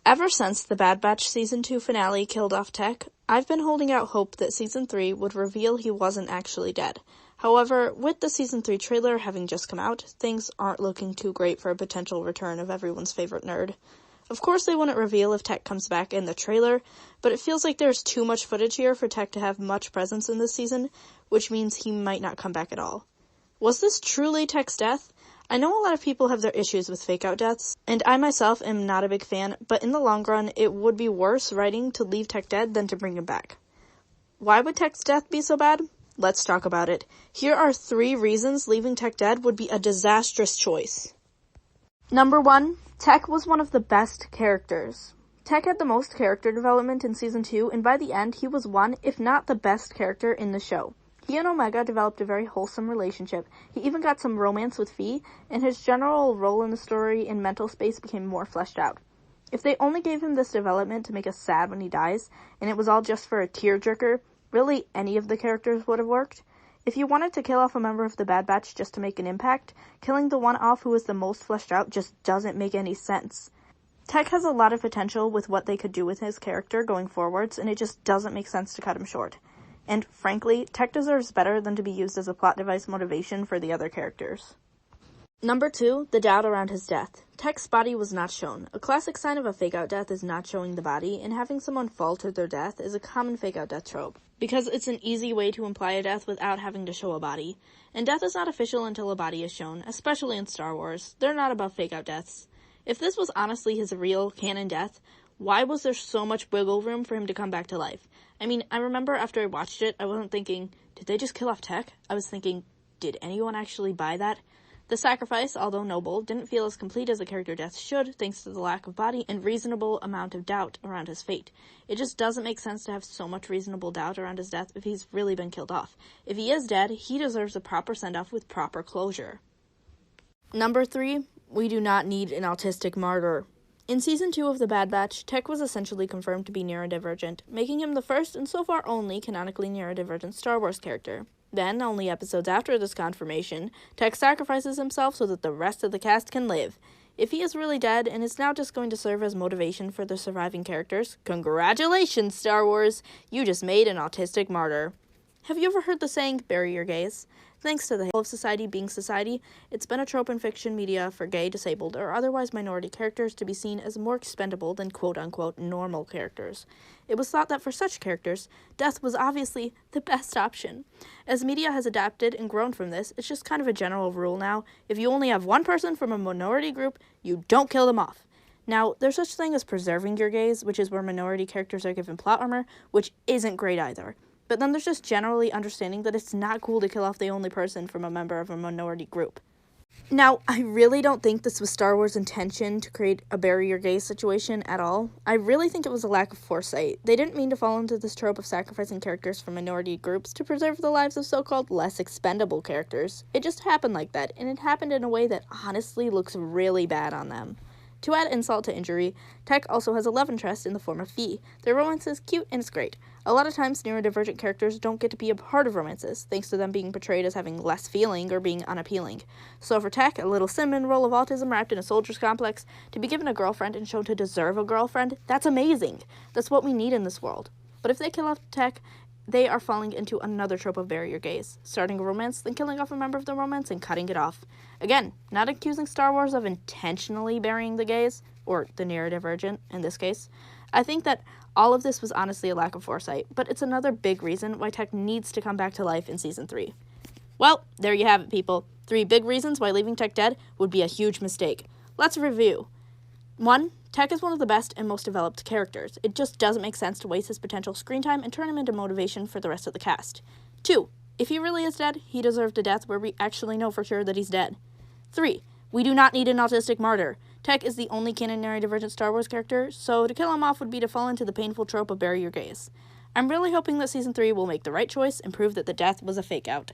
Ever since the Bad Batch Season 2 finale killed off Tech, I've been holding out hope that Season 3 would reveal he wasn't actually dead. However, with the Season 3 trailer having just come out, things aren't looking too great for a potential return of everyone's favorite nerd. Of course they wouldn't reveal if Tech comes back in the trailer, but it feels like there's too much footage here for Tech to have much presence in this season, which means he might not come back at all. Was this truly Tech's death? I know a lot of people have their issues with fake-out deaths, and I myself am not a big fan, but in the long run, it would be worse writing to leave Tech dead than to bring him back. Why would Tech's death be so bad? Let's talk about it. Here are 3 reasons leaving Tech dead would be a disastrous choice. Number 1, Tech was one of the best characters. Tech had the most character development in Season 2, and by the end, he was one, if not the best character in the show. He and Omega developed a very wholesome relationship. He even got some romance with Fee, and his general role in the story in mental space became more fleshed out. If they only gave him this development to make us sad when he dies, and it was all just for a tearjerker, really any of the characters would have worked. If you wanted to kill off a member of the Bad Batch just to make an impact, killing the one off who was the most fleshed out just doesn't make any sense. Tech has a lot of potential with what they could do with his character going forwards, and it just doesn't make sense to cut him short. And frankly, Tech deserves better than to be used as a plot device motivation for the other characters. Number 2, the doubt around his death. Tech's body was not shown. A classic sign of a fake-out death is not showing the body, and having someone fall to their death is a common fake-out death trope, because it's an easy way to imply a death without having to show a body. And death is not official until a body is shown, especially in Star Wars. They're not about fake-out deaths. If this was honestly his real canon death, why was there so much wiggle room for him to come back to life? I mean, I remember after I watched it, I wasn't thinking, did they just kill off Tech? I was thinking, did anyone actually buy that? The sacrifice, although noble, didn't feel as complete as a character death should, thanks to the lack of body and reasonable amount of doubt around his fate. It just doesn't make sense to have so much reasonable doubt around his death if he's really been killed off. If he is dead, he deserves a proper send-off with proper closure. Number 3, we do not need an autistic martyr. In Season 2 of The Bad Batch, Tech was essentially confirmed to be neurodivergent, making him the first and so far only canonically neurodivergent Star Wars character. Then, only episodes after this confirmation, Tech sacrifices himself so that the rest of the cast can live. If he is really dead and is now just going to serve as motivation for the surviving characters, congratulations, Star Wars! You just made an autistic martyr. Have you ever heard the saying, bury your gays? Thanks to the whole of society being society, it's been a trope in fiction media for gay, disabled, or otherwise minority characters to be seen as more expendable than quote-unquote normal characters. It was thought that for such characters, death was obviously the best option. As media has adapted and grown from this, it's just kind of a general rule now. If you only have one person from a minority group, you don't kill them off. Now, there's such thing as preserving your gays, which is where minority characters are given plot armor, which isn't great either. But then there's just generally understanding that it's not cool to kill off the only person from a member of a minority group. Now, I really don't think this was Star Wars' intention to create a bury your gays situation at all. I really think it was a lack of foresight. They didn't mean to fall into this trope of sacrificing characters from minority groups to preserve the lives of so-called less expendable characters. It just happened like that, and it happened in a way that honestly looks really bad on them. To add insult to injury, Tech also has a love interest in the form of Fee. Their romance is cute and it's great. A lot of times, neurodivergent characters don't get to be a part of romances, thanks to them being portrayed as having less feeling or being unappealing. So for Tech, a little cinnamon roll of autism wrapped in a soldier's complex, to be given a girlfriend and shown to deserve a girlfriend, that's amazing. That's what we need in this world. But if they kill off Tech, they are falling into another trope of bury your gays, starting a romance, then killing off a member of the romance and cutting it off. Again, not accusing Star Wars of intentionally burying the gays, or the neurodivergent in this case. I think that all of this was honestly a lack of foresight, but it's another big reason why Tech needs to come back to life in Season 3. Well, there you have it, people. 3 big reasons why leaving Tech dead would be a huge mistake. Let's review. 1. Tech is one of the best and most developed characters. It just doesn't make sense to waste his potential screen time and turn him into motivation for the rest of the cast. 2. If he really is dead, he deserved a death where we actually know for sure that he's dead. 3. We do not need an autistic martyr. Tech is the only canon neurodivergent Star Wars character, so to kill him off would be to fall into the painful trope of bury your gays. I'm really hoping that Season 3 will make the right choice and prove that the death was a fake-out.